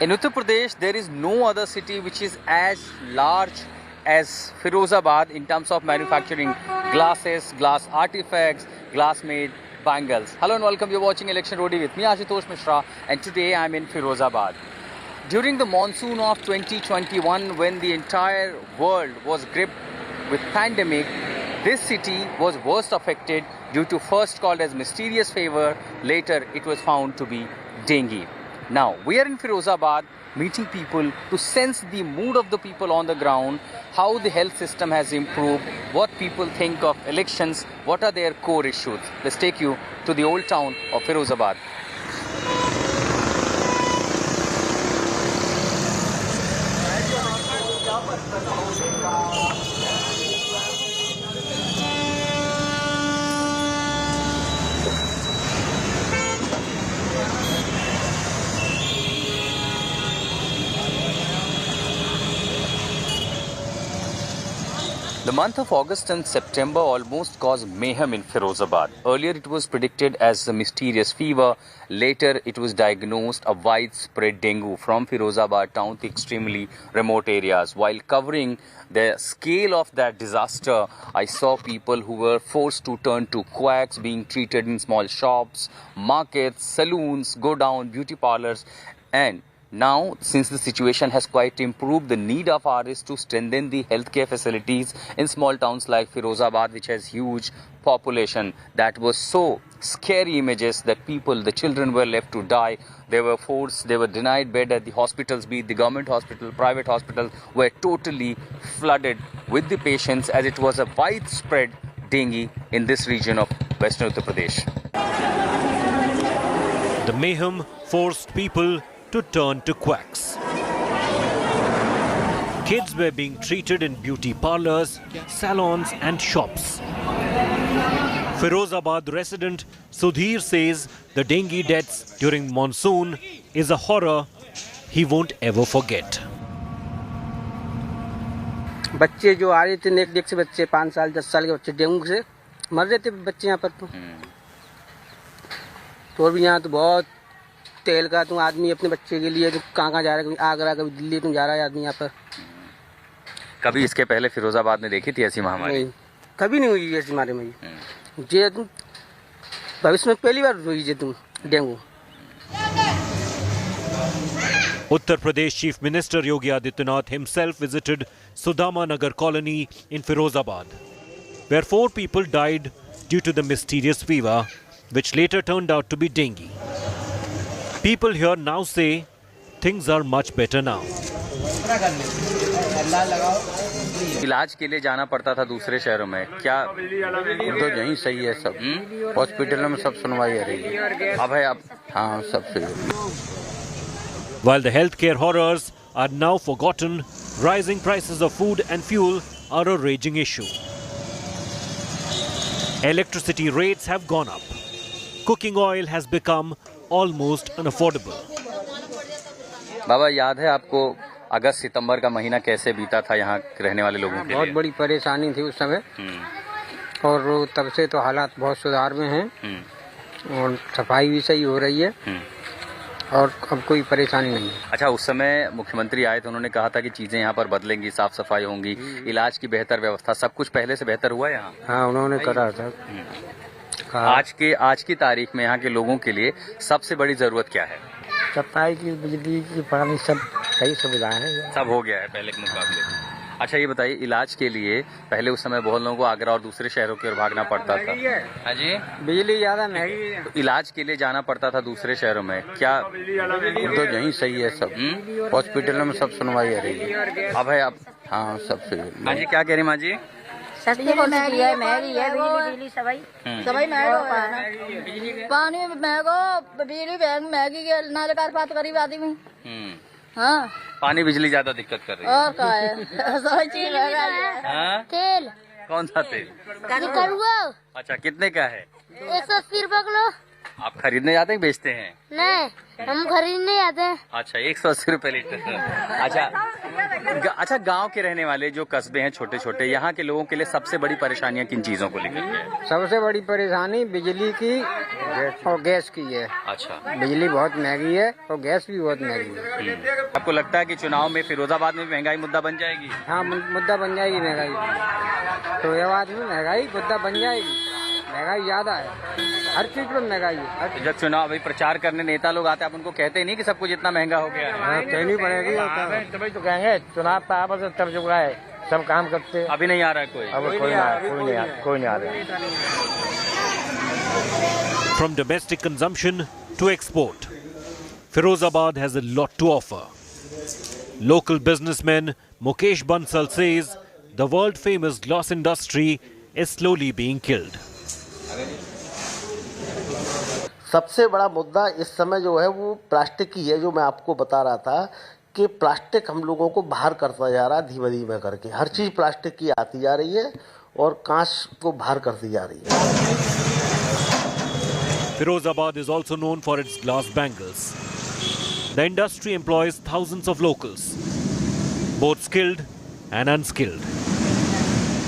In Uttar Pradesh, there is no other city which is as large as Firozabad in terms of manufacturing glasses, glass artifacts, glass-made bangles. Hello and welcome. You're watching Election Roadie with me, Ashutosh Mishra, and today I'm in Firozabad. During the monsoon of 2021, when the entire world was gripped with pandemic, this city was worst affected due to first called as mysterious fever, later it was found to be dengue. Now, we are in Firozabad meeting people to sense the mood of the people on the ground, how the health system has improved, what people think of elections, what are their core issues. Let's take you to the old town of Firozabad. The month of August and September almost caused mayhem in Firozabad. Earlier it was predicted as a mysterious fever. Later it was diagnosed a widespread dengue from Firozabad town to extremely remote areas. While covering the scale of that disaster, I saw people who were forced to turn to quacks, being treated in small shops, markets, saloons, go down, beauty parlors. And now, since the situation has quite improved, the need of ours is to strengthen the healthcare facilities in small towns like Firozabad, which has huge population. That was so scary images that people, the children were left to die. They were forced, they were denied bed at the hospitals, be it the government hospital, private hospitals, were totally flooded with the patients as it was a widespread dengue in this region of Western Uttar Pradesh. The mayhem forced people to turn to quacks. Kids were being treated in beauty parlors, salons and shops. Firozabad resident Sudhir says the dengue deaths during monsoon is a horror he won't ever forget. बच्चे जो आ रहे थे नेक deck से बच्चे 5 साल 10 साल के बच्चे डेंगू से मर रहे थे बच्चे यहाँ पर तो भी यहाँ तो बहुत तेल का तुम आदमी अपने बच्चे के लिए कहाँ जा रहा है, कभी आगरा कभी दिल्ली तुम जा रहा है आदमी यहाँ पर. कभी इसके पहले फिरोजाबाद में देखी थी ऐसी महामारी? नहीं, कभी नहीं हुई ऐसी महामारी में. ये तुम भविष्य में पहली बार हुई है तुम dengue. Uttar Pradesh Chief Minister Yogi Adityanath himself visited Sudama Nagar colony in Firozabad, where 4 people died due to the mysterious fever, which later turned out to be dengue. People here now say things are much better now. इलाज के लिए जाना पड़ता था दूसरे शहरों में, क्या तो यहीं सही है सब. हॉस्पिटल में सब सुनवाई है रही. अब है अब हाँ सब सही है. While the healthcare horrors are now forgotten, rising prices of food and fuel are a raging issue. Electricity rates have gone up. Cooking oil has become almost unaffordable. बाबा, याद है आपको अगस्त सितंबर का महीना कैसे बीता था यहाँ रहने वाले लोगों के लिए? बहुत बड़ी परेशानी थी उस समय और तब से तो हालात बहुत सुधार में हैं और सफाई भी सही हो रही है और अब कोई परेशानी नहीं है. अच्छा, उस समय मुख्यमंत्री आए तो उन्होंने कहा था कि चीजें यहाँ पर बदलेंगी, साफ सफाई होंगी, इलाज की बेहतर व्यवस्था, सब कुछ पहले से बेहतर हुआ है यहाँ? हाँ, उन्होंने करा था. आज की तारीख में यहाँ के लोगों के लिए सबसे बड़ी जरूरत क्या है? सफाई की, बिजली की, पानी, सब सही सुविधाएं हैं. सब हो गया है पहले के मुकाबले. अच्छा, ये बताइए, इलाज के लिए पहले उस समय बहुत लोगों को आगरा और दूसरे शहरों की ओर भागना पड़ता था. हाँ जी, बिजली ज्यादा महंगी है. इलाज के लिए जाना पड़ता था दूसरे शहरों में, क्या तो यहीं सही है सब. हॉस्पिटल में सब सुनवाई है रही. अब है अब हाँ सब सही है. माँ जी, क्या कह रही माँ जी? सस्ती महंगी है बिजली सभी महंगो. पानी महंगो, बिजली महंगी, नाले पात गरीब आदमी. हाँ, पानी बिजली ज्यादा दिक्कत कर रही है. और क्या है, सभी चीज हाँ? तेल. कौन सा तेल? करुआ. अच्छा, कितने का है? 180 रुपए किलो. आप खरीदने जाते हैं बेचते हैं? नहीं, हम खरीदने जाते हैं। अच्छा, 180 रुपए लीटर। अच्छा, गांव के रहने वाले जो कस्बे हैं छोटे छोटे, यहाँ के लोगों के लिए सबसे बड़ी परेशानियाँ किन चीजों को लेकर के है? सबसे बड़ी परेशानी बिजली की और गैस की है। अच्छा, बिजली बहुत महंगी है और गैस भी बहुत महंगी है। आपको लगता है कि चुनाव में फिरोजाबाद में महंगाई मुद्दा बन जाएगी? हाँ, मुद्दा बन जाएगी महंगाई। फिरोजाबाद में महंगाई मुद्दा बन जाएगी। महंगाई ज्यादा है, हर चीज पर महंगाई है। तो जब चुनाव अभी प्रचार करने नेता लोग आते हैं, आप उनको कहते नहीं कि सब कुछ इतना महंगा हो गया है? कहनी पड़ेगी, तभी तो कहेंगे। चुनाव तो आपस में तब चुका है, सब काम करते हैं। अभी नहीं आ रहा है कोई? अब कोई नहीं आ रहा। From domestic consumption to export, Firozabad has a lot to offer. Local businessman Mukesh Bansal says the world-famous glass industry is slowly being killed. सबसे बड़ा मुद्दा इस समय जो है वो प्लास्टिक की है, जो मैं आपको बता रहा था कि प्लास्टिक हम लोगों को बाहर करता जा रहा है धीमे धीमे करके। हर चीज़ प्लास्टिक की आती जा रही है और कांच को बाहर करती जा रही है। Firozabad is also known for its glass bangles. The industry employs thousands of locals, both skilled and unskilled.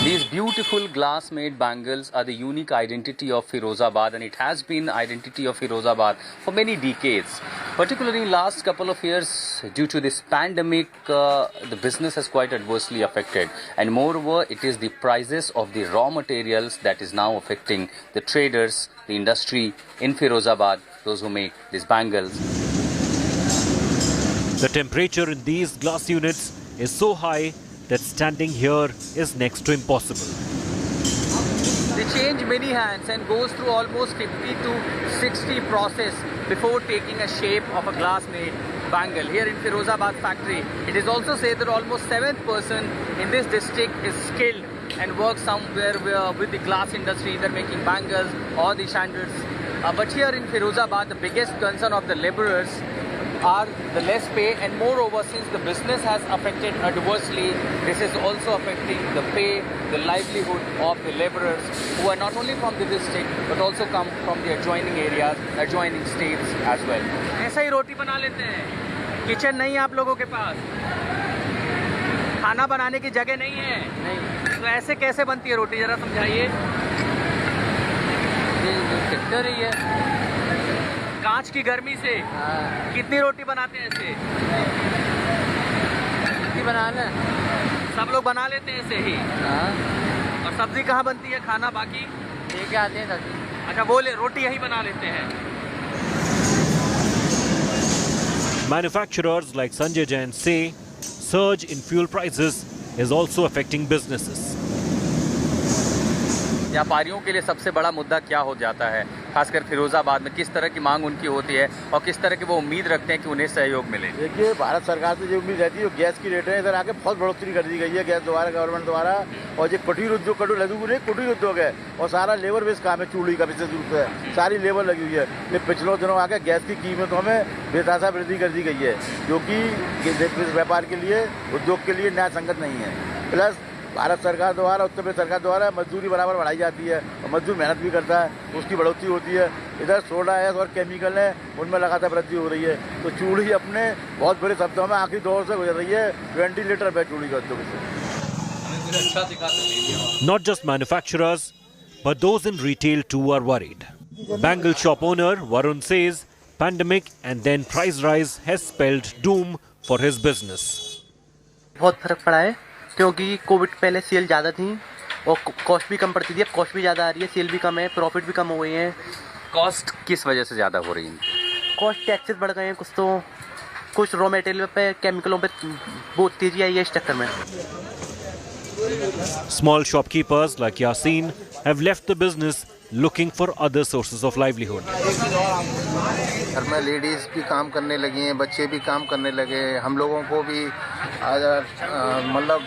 These beautiful glass-made bangles are the unique identity of Firozabad, and it has been identity of Firozabad for many decades. Particularly in last couple of years, due to this pandemic, the business has quite adversely affected. And moreover, it is the prices of the raw materials that is now affecting the traders, the industry in Firozabad, those who make these bangles. The temperature in these glass units is so high that standing here is next to impossible. They change many hands and goes through almost 50 to 60 process before taking a shape of a glass-made bangle. Here in Firozabad factory, it is also said that almost 7th person in this district is skilled and works somewhere with the glass industry, either making bangles or the chandeliers. But here in Firozabad, the biggest concern of the laborers are the less pay, and moreover, since the business has affected adversely, this is also affecting the pay, the livelihood of the laborers who are not only from the district but also come from the adjoining areas, adjoining states as well. ऐसा ही रोटी बना लेते हैं? Kitchen नहीं है आप लोगों के पास? खाना बनाने की जगह नहीं है? नहीं। तो ऐसे कैसे बनती है रोटी, जरा समझाइए। कितना रही है कांच की गर्मी से? कितनी रोटी बनाते हैं ऐसे? कितनी बना ले? सब लोग बना लेते हैं ऐसे ही? और सब्जी कहाँ बनती है, खाना बाकी लेके आते हैं सब्जी? अच्छा, वो रोटी यही बना लेते हैं। Manufacturers like Sanjay Jain say surge in fuel prices is also affecting businesses. व्यापारियों के लिए सबसे बड़ा मुद्दा क्या हो जाता है, खासकर फिरोजाबाद में? किस तरह की मांग उनकी होती है और किस तरह की वो उम्मीद रखते हैं कि उन्हें सहयोग मिले? देखिए, भारत सरकार से जो उम्मीद रहती है, गैस की रेट है इधर आके बहुत बढ़ोतरी कर दी गई है गैस द्वारा, गवर्नमेंट द्वारा। और जो कुटीर उद्योग, कुटीर उद्योग है और सारा लेबर बेस काम है, चूड़ी का विशेष रूप से सारी लेबर लगी हुई है। ये पिछले दिनों आके गैस की कीमतों में बेतहाशा वृद्धि कर दी गई है, जो कि व्यापार के लिए, उद्योग के लिए न्याय संगत नहीं है। प्लस भारत सरकार द्वारा, उत्तर प्रदेश सरकार द्वारा मजदूरी बराबर बढ़ाई जाती है और मजदूर मेहनत भी करता है, उसकी बढ़ोतरी होती है। इधर सोडा है और केमिकल है, उनमें लगातार वृद्धि हो रही है। तो चूड़ी अपने बहुत बड़े शब्दों में आखिरी दौर से गुजर रही है। 20 लीटर पे चूड़ी का उद्योग से। Not just manufacturers, but those in retail too are worried. Bangle shop owner Varun says pandemic and then price rise has spelled doom for his business. बहुत फर्क पड़ा है, क्योंकि कोविड पहले सेल ज़्यादा थी और कॉस्ट भी कम पड़ती थी। अब कॉस्ट भी ज़्यादा आ रही है, सेल भी कम है, प्रॉफिट भी कम हो गई है। कॉस्ट किस वजह से ज़्यादा हो रही है? कॉस्ट टैक्सेस बढ़ गए हैं, कुछ रॉ मटेरियल पे, केमिकलों पे बहुत तेजी आई है इस चक्कर में। Small shopkeepers like Yasin have left the business looking for other sources of livelihood. घर में लेडीज़ भी काम करने लगी हैं, बच्चे भी काम करने लगे, हम लोगों को भी मतलब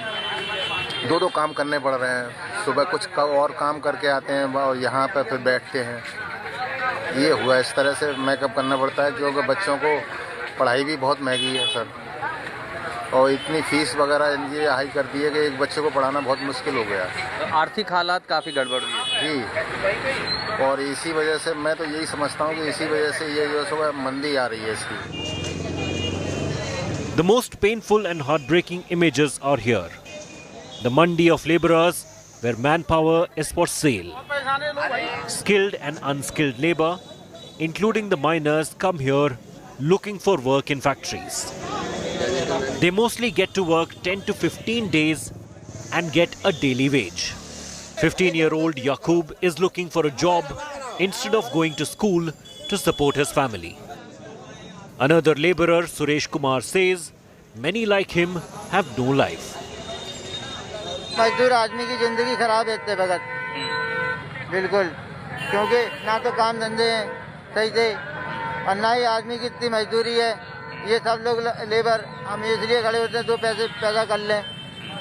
2-2 काम करने पड़ रहे हैं। सुबह कुछ और काम करके आते हैं और यहाँ पर फिर बैठते हैं। ये हुआ, इस तरह से मेकअप करना पड़ता है, क्योंकि बच्चों को पढ़ाई भी बहुत महंगी है सर, और इतनी फीस वगैरह ये हाई कर दी है कि एक बच्चे को पढ़ाना बहुत मुश्किल हो गया। आर्थिक हालात काफ़ी गड़बड़ हुई है। जी, और इसी वजह से मैं तो यही समझता हूँ कि इसी वजह से ये जो है मंदी आ रही है इसकी। The most painful and heartbreaking images are here. The mandi of laborers, where manpower is for sale. Skilled and unskilled labor, including the miners, come here looking for work in factories. They mostly get to work 10 to 15 days and get a daily wage. 15-year-old Yaqub is looking for a job instead of going to school to support his family. Another laborer, Suresh Kumar, says many like him have no life. मजदूर आदमी की जिंदगी खराब है इतने भगत, बिल्कुल, क्योंकि ना तो काम धंधे हैं सही से और ना ही आदमी की इतनी मजदूरी है। ये सब लोग लेबर हम इसलिए खड़े होते हैं दो पैसे पैदा कर लें,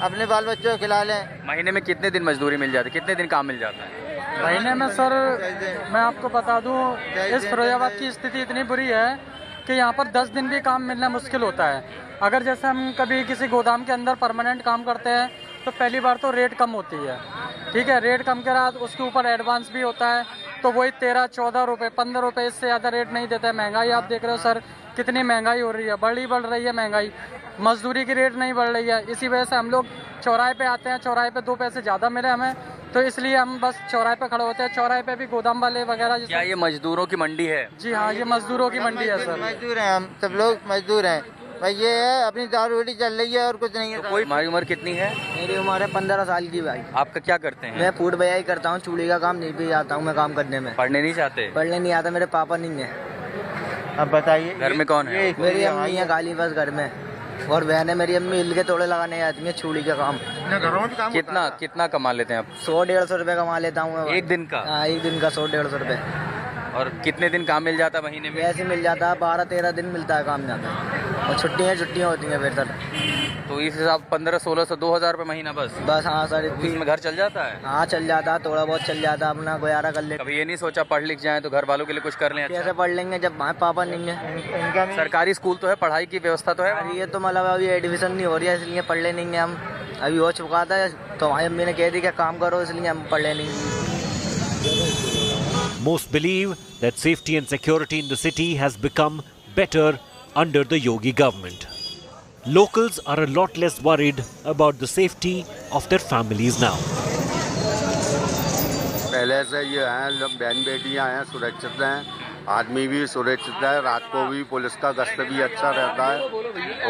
अपने बाल बच्चों को खिला लें। महीने में कितने दिन मजदूरी मिल जाती है, कितने दिन काम मिल जाता है? महीने में सर मैं आपको बता दूं, इस फिरोजाबाद की स्थिति इतनी बुरी है कि यहाँ पर 10 दिन भी काम मिलना मुश्किल होता है। अगर जैसे हम कभी किसी गोदाम के अंदर परमानेंट काम करते हैं तो पहली बार तो रेट कम होती है, ठीक है, रेट कम के बाद उसके ऊपर एडवांस भी होता है, तो वही 13-14 रुपये 15 रुपये, इससे ज़्यादा रेट नहीं देता है। महंगाई आप देख रहे हो सर, कितनी महंगाई हो रही है, बढ़ रही है महंगाई, मजदूरी की रेट नहीं बढ़ रही है। इसी वजह से हम लोग चौराहे पे आते हैं, चौराहे पे 2 पैसे ज़्यादा मिले हमें, तो इसलिए हम बस चौराहे पे खड़े होते हैं। चौराहे पे भी गोदाम वाले वगैरह। क्या ये मजदूरों की मंडी है? जी हाँ, ये मजदूरों की मंडी है सर। मजदूर हैं हम, सब लोग मजदूर हैं भाई। ये है अपनी दारू रोटी चल रही है और कुछ नहीं है। तो कोई हमारी उम्र कितनी है? मेरी उम्र है 15 साल की भाई। आपका क्या करते हैं? मैं फूड बॉय करता हूँ, चूड़ी का काम नहीं भी आता हूँ मैं काम करने में। पढ़ने नहीं चाहते? पढ़ने नहीं आता, मेरे पापा नहीं है। अब बताइए घर में कौन है? मेरी अम्मी है खाली बस घर में, और बहन है मेरी अम्मी हिल के तोड़े लगाने आती है, चूड़ी का काम। कितना कमा लेते हैं आप? 100-150 रुपए कमा लेता हूँ मैं एक दिन का? हाँ, एक दिन का 100-150 रुपए। और कितने दिन काम मिल जाता है महीने में? ऐसे मिल जाता है 12-13 दिन मिलता है काम जाता है, और छुट्टियाँ होती हैं फिर सर। तो इस हिसाब 1500-1600 2000 रुपये महीना बस? हाँ सर। इसमें घर चल जाता है? हाँ चल जाता है, थोड़ा बहुत चल जाता है, अपना गुजारा कर ले। कभी ये नहीं सोचा पढ़ लिख जाए तो घर वालों के लिए कुछ कर लें? कैसे पढ़ लेंगे जब हमारे पापा नहीं है। सरकारी स्कूल तो है, पढ़ाई की व्यवस्था तो है? ये तो मतलब अभी एडमिशन नहीं हो रही है, इसलिए पढ़ ले नहीं हम। अभी हो चुका था तो हमारी अम्मी ने कह दी कि काम करो, इसलिए हम पढ़ ले नहीं। Most believe that safety and security in the city has become better under the Yogi government. Locals are a lot less worried about the safety of their families now. पहले से ये हैं, लोग बहन बेटियां हैं, सुरक्षित हैं, आदमी भी सुरक्षित है, रात को भी पुलिस का गश्त भी अच्छा रहता है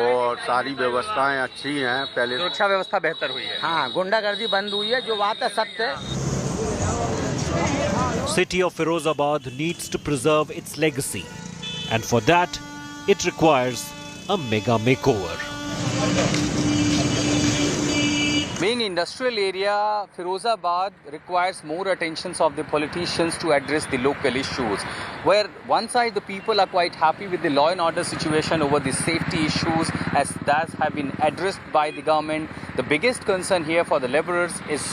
और सारी व्यवस्थाएं अच्छी हैं। पहले सुरक्षा व्यवस्था बेहतर हुई है। हाँ, गुंडागर्दी बंद हुई है, जो बात है सत्य है। City of Firozabad needs to preserve its legacy, and for that, it requires a mega makeover. Being industrial area, Firozabad requires more attention of the politicians to address the local issues. Where one side the people are quite happy with the law and order situation over the safety issues as that have been addressed by the government. The biggest concern here for the laborers is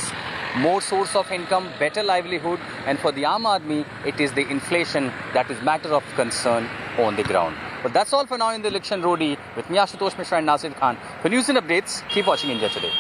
more source of income, better livelihood, and for the Aam Aadmi, it is the inflation that is matter of concern on the ground. But that's all for now in the election roadie with me Ashutosh Mishra and Nasir Khan. For news and updates, keep watching India Today.